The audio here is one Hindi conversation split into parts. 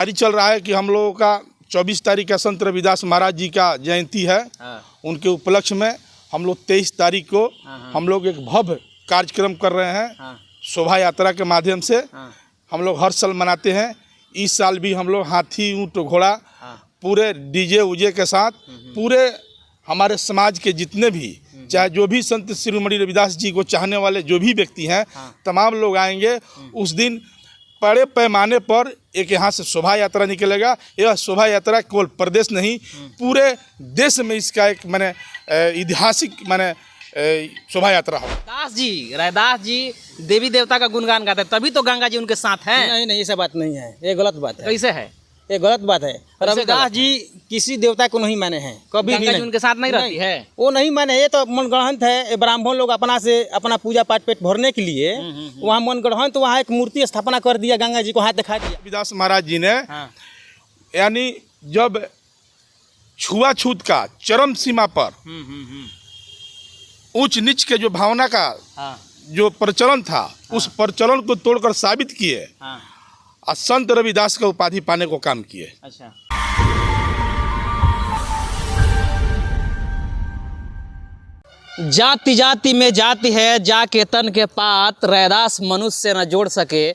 जारी चल रहा है कि हम लोगों का 24 तारीख का संत रविदास महाराज जी का जयंती है। उनके उपलक्ष्य में हम लोग 23 तारीख को हम लोग एक भव्य कार्यक्रम कर रहे हैं। शोभा यात्रा के माध्यम से हम लोग हर साल मनाते हैं। इस साल भी हम लोग हाथी ऊँट घोड़ा पूरे डीजे उजे के साथ पूरे हमारे समाज के जितने भी चाहे जो भी संत शिरोमणि रविदास जी को चाहने वाले जो भी व्यक्ति हैं तमाम लोग आएंगे। उस दिन बड़े पैमाने पर एक यहाँ से शोभा यात्रा निकलेगा। यह शोभा यात्रा केवल प्रदेश नहीं पूरे देश में इसका एक माने ऐतिहासिक माने शोभा यात्रा हो। रैदास जी देवी देवता का गुणगान गाते हैं, तभी तो गंगा जी उनके साथ हैं। नहीं, ये सब बात नहीं है, ये गलत बात है। कैसे है? ये गलत बात है। रविदास जी किसी देवता को नहीं माने हैं, कभी भी नहीं। उनके साथ नहीं रहती है, वो नहीं माने। ये तो मनगढ़ंत है। ये ब्राह्मण लोग अपना पूजा पाठ पेट भरने के लिए वहाँ मनगढ़ंत वहाँ एक मूर्ति स्थापना कर दिया, गंगा जी को हाथ दिखा दिया। रविदास महाराज जी ने यानी जब छुआछूत का चरम सीमा पर ऊंच नीच के जो भावना का जो प्रचलन था उस प्रचलन को तोड़कर साबित किए और संत रविदास का उपाधि पाने को काम किए। अच्छा, जाति जाति में जाति है, जाके तन के पात, रैदास मनुष्य न जोड़ सके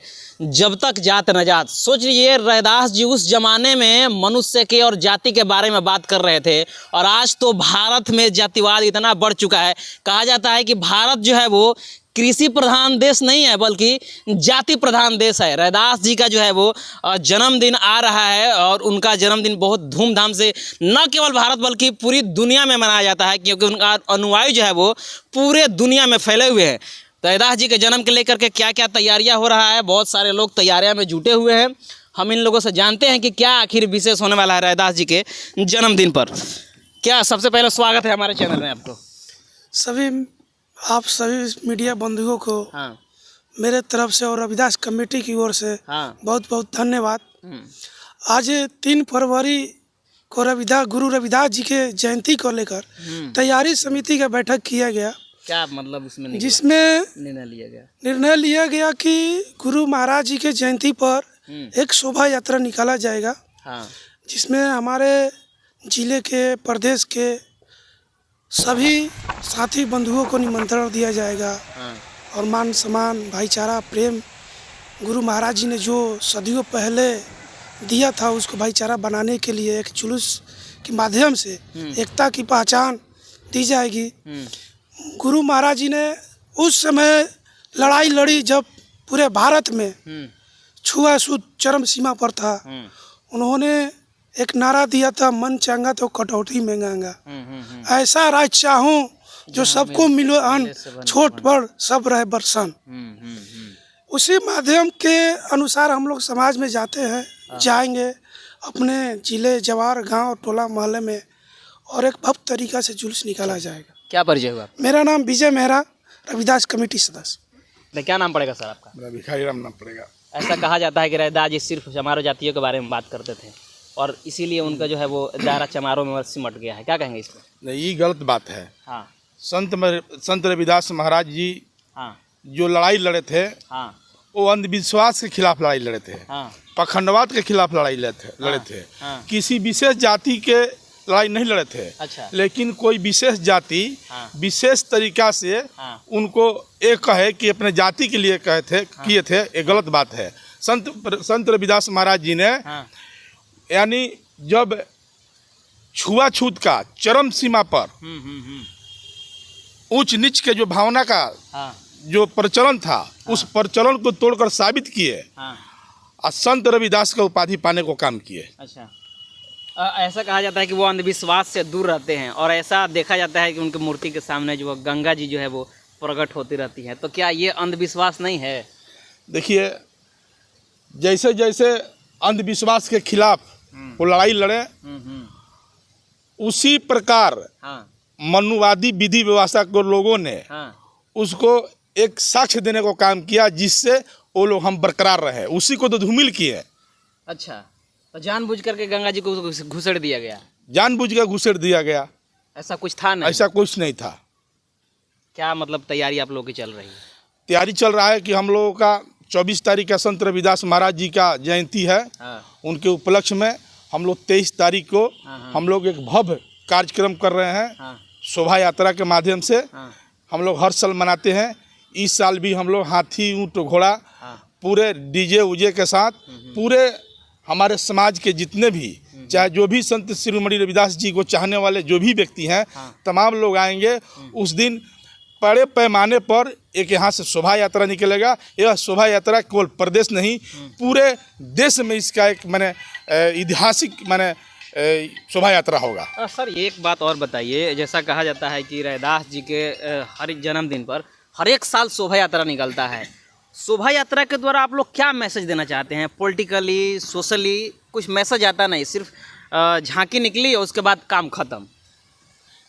जब तक जात न जात। सोच लीजिए, रैदास जी उस जमाने में मनुष्य के और जाति के बारे में बात कर रहे थे और आज तो भारत में जातिवाद इतना बढ़ चुका है। कहा जाता है कि भारत जो है वो कृषि प्रधान देश नहीं है बल्कि जाति प्रधान देश है। रैदास जी का जो है वो जन्मदिन आ रहा है और उनका जन्मदिन बहुत धूमधाम से न केवल भारत बल्कि पूरी दुनिया में मनाया जाता है, क्योंकि उनका अनुयायी जो है वो पूरे दुनिया में फैले हुए हैं। रैदास जी के जन्म के लेकर के क्या क्या तैयारियां हो रहा है, बहुत सारे लोग तैयारियां में जुटे हुए हैं। हम इन लोगों से जानते हैं कि क्या आखिर विशेष होने वाला है रैदास जी के जन्मदिन पर। क्या सबसे पहले स्वागत है हमारे चैनल में आपको। आप सभी मीडिया बंधुओं को मेरे तरफ से और रविदास कमेटी की ओर से बहुत बहुत धन्यवाद। आज 3 फरवरी को गुरु रविदास जी के जयंती को लेकर तैयारी समिति का बैठक किया गया। क्या मतलब इसमें जिसमें निर्णय लिया गया कि गुरु महाराज जी के जयंती पर एक शोभा यात्रा निकाला जाएगा, जिसमें हमारे जिले के प्रदेश के सभी साथी बंधुओं को निमंत्रण दिया जाएगा और मान सम्मान भाईचारा प्रेम गुरु महाराज जी ने जो सदियों पहले दिया था उसको भाईचारा बनाने के लिए एक जुलूस के माध्यम से एकता की पहचान दी जाएगी। गुरु महाराज जी ने उस समय लड़ाई लड़ी जब पूरे भारत में छुआछूत चरम सीमा पर था। उन्होंने एक नारा दिया था, मन चांगा तो कटौती में गांगा। ऐसा राज चाहूं जो सबको मिलो अन्न, छोट बड़ सब रहे बरसन। उसी माध्यम के अनुसार हम लोग समाज में जाते हैं, जाएंगे अपने जिले जवार गांव टोला मोहल्ले में और एक भव्य तरीका से जुलूस निकाला जाएगा। क्या परिचय हुआ? मेरा नाम विजय मेहरा, रविदास कमेटी सदस्य। क्या नाम पड़ेगा सर आपका? मेरा भिखारी राम नाम पड़ेगा। ऐसा कहा जाता है कि रैदास जी सिर्फ चमारों जातियों के बारे में बात करते थे और इसीलिए उनका जो है वो दायरा चमारों में सिमट गया है। क्या कहेंगे इस पर? नहीं, ये गलत बात है। संत रविदास महाराज जी जो लड़ाई लड़े थे वो अंधविश्वास के खिलाफ लड़ाई लड़े थे, पखंडवाद के खिलाफ लड़ाई लड़े थे। किसी विशेष जाति के लड़ाई नहीं लड़े थे। अच्छा। लेकिन कोई विशेष जाति विशेष तरीका से उनको एक कहे कि अपने जाति के लिए किए थे, ये गलत बात है। संत रविदास महाराज जी ने यानी जब छुआछूत का चरम सीमा पर ऊंच नीच के जो भावना का जो प्रचलन था उस प्रचलन को तोड़कर साबित किए और संत रविदास का उपाधि पाने को काम किए। अच्छा, ऐसा कहा जाता है कि वो अंधविश्वास से दूर रहते हैं और ऐसा देखा जाता है कि उनकी मूर्ति के सामने जो गंगा जी जो है वो प्रकट होती रहती है। तो क्या ये अंधविश्वास नहीं है? देखिए, जैसे जैसे अंधविश्वास के खिलाफ वो लड़ाई लड़े उसी प्रकार मनुवादी विधि व्यवस्था को लोगों ने उसको एक साक्ष्य देने को काम किया, जिससे वो लोग हम बरकरार रहे। उसी को तो धूमिल किए। अच्छा, तो जानबूझ करके गंगा जी को घुसेड़ दिया गया? जानबूझ कर घुसेड़ दिया गया। ऐसा कुछ था नहीं? ऐसा कुछ नहीं था। क्या मतलब तैयारी आप लोगों की चल रही है? तैयारी चल रहा है कि हम लोगों का 24 तारीख का संत रविदास महाराज जी का जयंती है। उनके उपलक्ष्य में हम लोग 23 तारीख को हम लोग एक भव्य कार्यक्रम कर रहे हैं। शोभा यात्रा के माध्यम से हम लोग हर साल मनाते हैं। इस साल भी हम लोग हाथी ऊँट घोड़ा पूरे डीजे उजे के साथ पूरे हमारे समाज के जितने भी चाहे जो भी संत शिरोमणि रविदास जी को चाहने वाले जो भी व्यक्ति हैं तमाम लोग आएंगे। उस दिन बड़े पैमाने पर एक यहाँ से शोभा यात्रा निकलेगा। यह शोभा यात्रा केवल प्रदेश नहीं पूरे देश में इसका एक माने ऐतिहासिक माने शोभा यात्रा होगा। सर एक बात और बताइए, जैसा कहा जाता है कि रैदास जी के हर एक जन्मदिन पर हर एक साल शोभा यात्रा निकलता है। शोभा यात्रा के द्वारा आप लोग क्या मैसेज देना चाहते हैं? पॉलिटिकली, सोशली कुछ मैसेज आता नहीं, सिर्फ झांकी निकली और उसके बाद काम खत्म।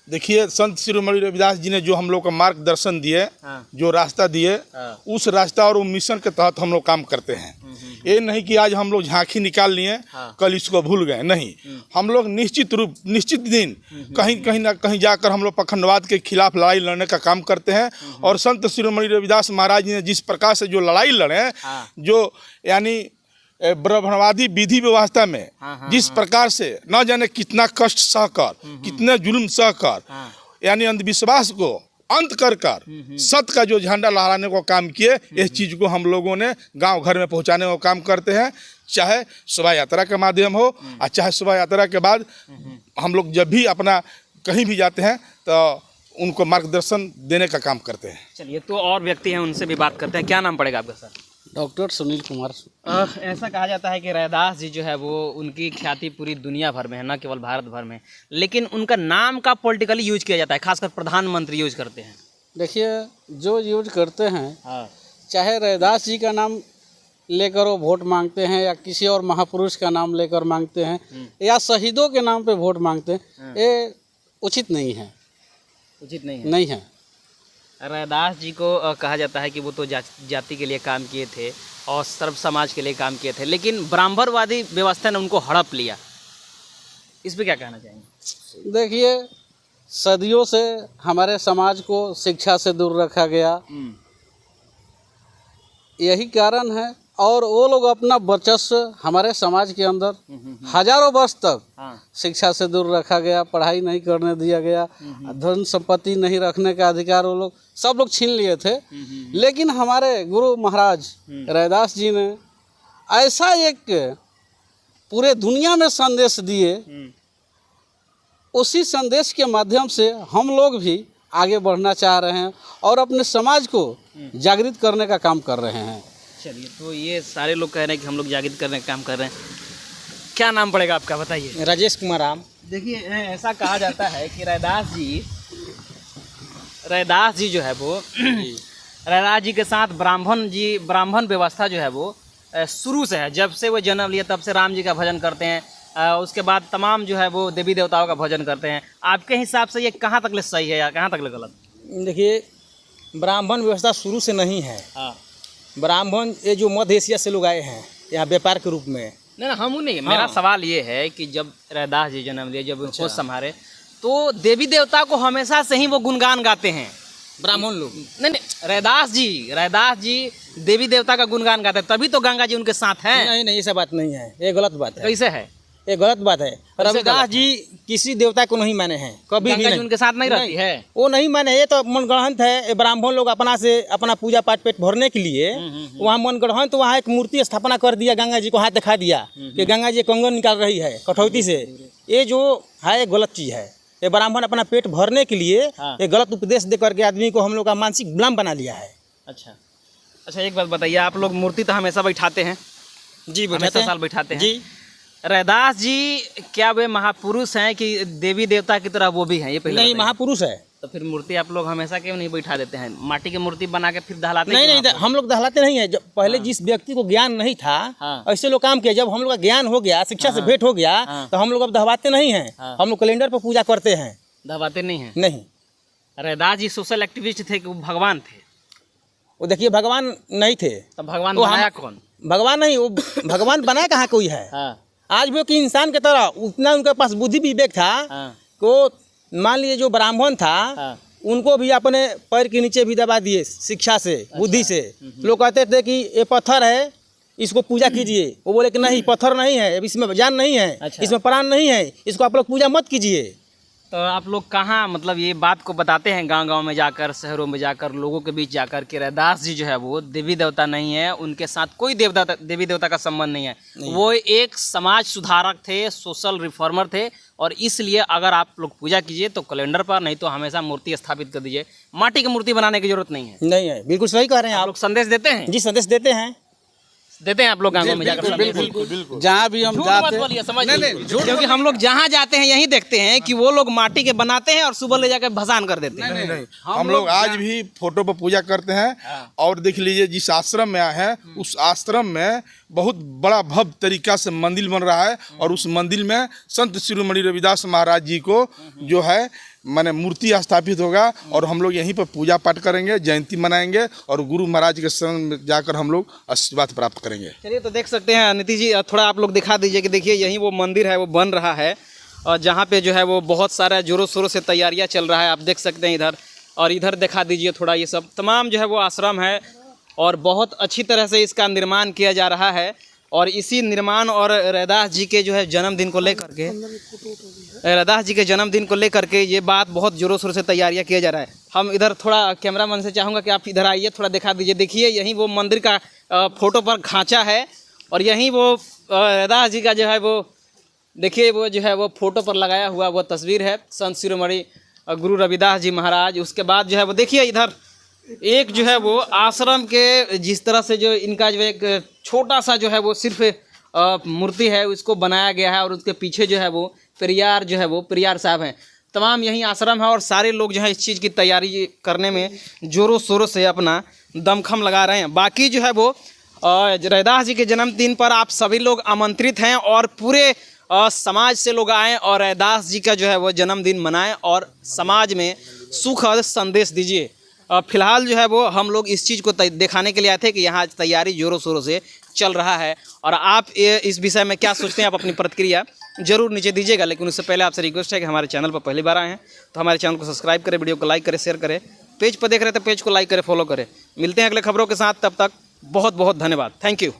देखिए, संत शिरोमणि रविदास जी ने जो हम लोग को मार्गदर्शन दिए, जो रास्ता दिए, उस रास्ता और मिशन के तहत हम लोग काम करते हैं। ये नहीं कि आज हम लोग झांकी निकाल लिए कल इसको भूल गए, नहीं। हम लोग निश्चित दिन कहीं ना कहीं जाकर हम लोग पखंडवाद के खिलाफ लड़ाई लड़ने का काम करते हैं। और संत शिरोमणि रविदास महाराज जी ने जिस प्रकार से जो लड़ाई लड़े, जो यानी ब्राह्मणवादी विधि व्यवस्था में जिस प्रकार से न जाने कितना कष्ट सहकर, कितने जुल्म सहकर, यानी अंधविश्वास को अंत कर सत्य का जो झंडा लहराने को काम किए, इस चीज़ को हम लोगों ने गांव घर में पहुंचाने का काम करते हैं। चाहे शोभा यात्रा के माध्यम हो और चाहे शोभा यात्रा के बाद हम लोग जब भी अपना कहीं भी जाते हैं तो उनको मार्गदर्शन देने का काम करते हैं। चलिए, तो और व्यक्ति हैं, उनसे भी बात करते हैं। क्या नाम पड़ेगा आपका सर? डॉक्टर सुनील कुमार। ऐसा कहा जाता है कि रैदास जी जो है वो उनकी ख्याति पूरी दुनिया भर में है, न केवल भारत भर में, लेकिन उनका नाम का पॉलिटिकली यूज किया जाता है, खासकर प्रधानमंत्री यूज करते हैं। देखिए, जो यूज करते हैं, चाहे रैदास जी का नाम लेकर वो वोट मांगते हैं या किसी और महापुरुष का नाम लेकर मांगते हैं या शहीदों के नाम पे वोट मांगते हैं, ये उचित नहीं है। उचित नहीं है? नहीं है। रैदास जी को कहा जाता है कि वो तो जाति के लिए काम किए थे और सर्व समाज के लिए काम किए थे, लेकिन ब्राह्मणवादी व्यवस्था ने उनको हड़प लिया। इस पे क्या कहना चाहेंगे? देखिए, सदियों से हमारे समाज को शिक्षा से दूर रखा गया, यही कारण है। और वो लोग अपना वर्चस्व हमारे समाज के अंदर हजारों वर्ष तक शिक्षा से दूर रखा गया, पढ़ाई नहीं करने दिया गया, धन संपत्ति नहीं रखने का अधिकार वो लोग सब लोग छीन लिए थे। लेकिन हमारे गुरु महाराज रैदास जी ने ऐसा एक पूरे दुनिया में संदेश दिए, उसी संदेश के माध्यम से हम लोग भी आगे बढ़ना चाह रहे हैं और अपने समाज को जागृत करने का काम कर रहे हैं। चलिए, तो ये सारे लोग कह रहे हैं कि हम लोग जागृत करने का काम कर रहे हैं। क्या नाम पड़ेगा आपका, बताइए? राजेश कुमार राम। देखिए, ऐसा कहा जाता है कि रैदास जी जो है वो रैदास जी के साथ ब्राह्मण व्यवस्था जो है वो शुरू से है। जब से वो जन्म लिए तब से राम जी का भजन करते हैं, उसके बाद तमाम जो है वो देवी देवताओं का भजन करते हैं। आपके हिसाब से ये कहाँ तक ले सही है या कहाँ तक ले गलत? देखिए, ब्राह्मण व्यवस्था शुरू से नहीं है। ब्राह्मण ये जो मध्य एशिया से लोग आए हैं यहाँ व्यापार के रूप में। नहीं, हम नहीं। मेरा सवाल ये है कि जब रैदास जी जन्म लिए, जब होश संभाले, तो देवी देवता को हमेशा से ही वो गुणगान गाते हैं ब्राह्मण लोग। नहीं, रैदास जी देवी देवता का गुणगान गाते हैं, तभी तो गंगा जी उनके साथ हैं। नहीं, ऐसा बात नहीं है, ये गलत बात है। कैसे है? ये गलत बात है। रविदास जी किसी देवता को नहीं माने हैं, कभी भी नहीं। उनके साथ नहीं रहती है, वो नहीं माने। ये तो मनगढ़ंत है। ब्राह्मण लोग अपना पूजा पाठ पेट भरने के लिए वहाँ मनगढ़ंत वहाँ एक मूर्ति स्थापना कर दिया, गंगा जी को हाथ दिखा दिया कि गंगा जी कंगन निकाल रही है कठौती से। ये जो है गलत चीज़ है। ये ब्राह्मण अपना पेट भरने के लिए ये गलत उपदेश दे करके आदमी को हम लोग का मानसिक गुलाम बना लिया है। अच्छा, एक बात बताइए, आप लोग मूर्ति तो हमेशा बैठाते हैं? जी, हमेशा साल बैठाते हैं जी। रैदास जी क्या वे महापुरुष हैं कि देवी देवता की तरह वो भी हैं? ये पहले नहीं, महापुरुष है। तो फिर मूर्ति आप लोग हमेशा क्यों नहीं बैठा देते हैं? माटी की मूर्ति बना के फिर दहलाते? नहीं, हम लोग दहलाते नहीं है। जब पहले जिस व्यक्ति को ज्ञान नहीं था ऐसे लोग काम किया। जब हम लोग का ज्ञान हो गया, शिक्षा से भेंट हो गया, तो हम लोग अब दहवाते नहीं हैं। हम लोग कैलेंडर पर पूजा करते हैं। दहवाते नहीं हैं? नहीं। रैदास जी सोशल एक्टिविस्ट थे कि वो भगवान थे? वो देखिए, भगवान नहीं थे। तो भगवान बनाया कौन? भगवान नहीं, वो भगवान बनाया कहाँ कोई है। आज भी कि इंसान की तरह उतना उनके पास बुद्धि विवेक था को मान लीजिए जो ब्राह्मण था उनको भी अपने पैर के नीचे भी दबा दिए शिक्षा से, बुद्धि से। लोग कहते थे कि ये पत्थर है, इसको पूजा कीजिए। वो बोले कि नहीं, पत्थर नहीं है, इसमें जान नहीं है, अच्छा। इसमें प्राण नहीं है, इसको आप लोग पूजा मत कीजिए। तो आप लोग कहाँ मतलब ये बात को बताते हैं गांव-गांव में जाकर, शहरों में जाकर, लोगों के बीच जाकर कि रैदास जी जो है वो देवी देवता नहीं है, उनके साथ कोई देवी देवता का संबंध नहीं है, वो एक समाज सुधारक थे, सोशल रिफॉर्मर थे, और इसलिए अगर आप लोग पूजा कीजिए तो कैलेंडर पर, नहीं तो हमेशा मूर्ति स्थापित कर दीजिए। माटी की मूर्ति बनाने की जरूरत नहीं है। नहीं है, बिल्कुल सही कह रहे हैं आप आप। लोग संदेश देते हैं? जी, संदेश देते हैं आप लोग गाँव में जाकर? बिल्कुल। जहाँ भी हम झूठ जाते मत बोलिए, समझ लीजिए। क्योंकि हम लोग जहाँ जाते हैं यही देखते हैं कि वो लोग माटी के बनाते हैं और सुबह ले जाकर भसान कर देते हैं। नहीं, हम लोग आज भी फोटो पर पूजा करते हैं। और देख लीजिए, जिस आश्रम में आए हैं उस आश्रम में बहुत बड़ा भव्य तरीका से मंदिर बन रहा है, और उस मंदिर में संत शिरोमणि रविदास महाराज जी को जो है माने मूर्ति स्थापित होगा, और हम लोग यहीं पर पूजा पाठ करेंगे, जयंती मनाएंगे, और गुरु महाराज के शरण में जाकर हम लोग आशीर्वाद प्राप्त करेंगे। चलिए, तो देख सकते हैं नीतीश जी, थोड़ा आप लोग दिखा दीजिए कि देखिए यही वो मंदिर है, वो बन रहा है, और जहाँ पे जो है वो बहुत सारा जोरों शोरों से तैयारियाँ चल रहा है। आप देख सकते हैं इधर, और इधर दिखा दीजिए थोड़ा। ये सब तमाम जो है वो आश्रम है, और बहुत अच्छी तरह से इसका निर्माण किया जा रहा है। और इसी निर्माण और रैदास जी के जो है जन्मदिन को लेकर के, रैदास जी के जन्मदिन को लेकर के ये बात बहुत जोरों शोरों से तैयारियां किया जा रहा है। हम इधर थोड़ा कैमरामैन से चाहूँगा कि आप इधर आइए, थोड़ा दिखा दीजिए। देखिए यहीं वो मंदिर का फोटो पर खांचा है, और यहीं वो रैदास जी का जो है वो देखिए वो जो है वो फोटो पर लगाया हुआ वो तस्वीर है, संत शिरोमणि गुरु रविदास जी महाराज। उसके बाद जो है वो देखिए इधर एक जो है वो आश्रम के जिस तरह से जो इनका जो एक छोटा सा जो है वो सिर्फ मूर्ति है उसको बनाया गया है, और उसके पीछे जो है वो पेरियार जो है वो पेरियार साहब हैं। तमाम यही आश्रम है, और सारे लोग जो है इस चीज़ की तैयारी करने में जोरों शोरों से अपना दमखम लगा रहे हैं। बाकी जो है वो रैदास जी के जन्मदिन पर आप सभी लोग आमंत्रित हैं, और पूरे समाज से लोग आएँ और रैदास जी का जो है वो जन्मदिन मनाएं और समाज में सुखद संदेश दीजिए। फिलहाल जो है वो हम लोग इस चीज़ को दिखाने के लिए आए थे कि यहाँ तैयारी जोरों शोरों से चल रहा है, और आप इस विषय में क्या सोचते हैं, आप अपनी प्रतिक्रिया जरूर नीचे दीजिएगा। लेकिन उससे पहले आपसे रिक्वेस्ट है कि हमारे चैनल पर पहली बार आए हैं तो हमारे चैनल को सब्सक्राइब करें, वीडियो को लाइक करें, शेयर करें। पेज पर देख रहे हैं तो पेज को लाइक करें, फॉलो करें। मिलते हैं अगले खबरों के साथ, तब तक बहुत बहुत धन्यवाद। Thank you.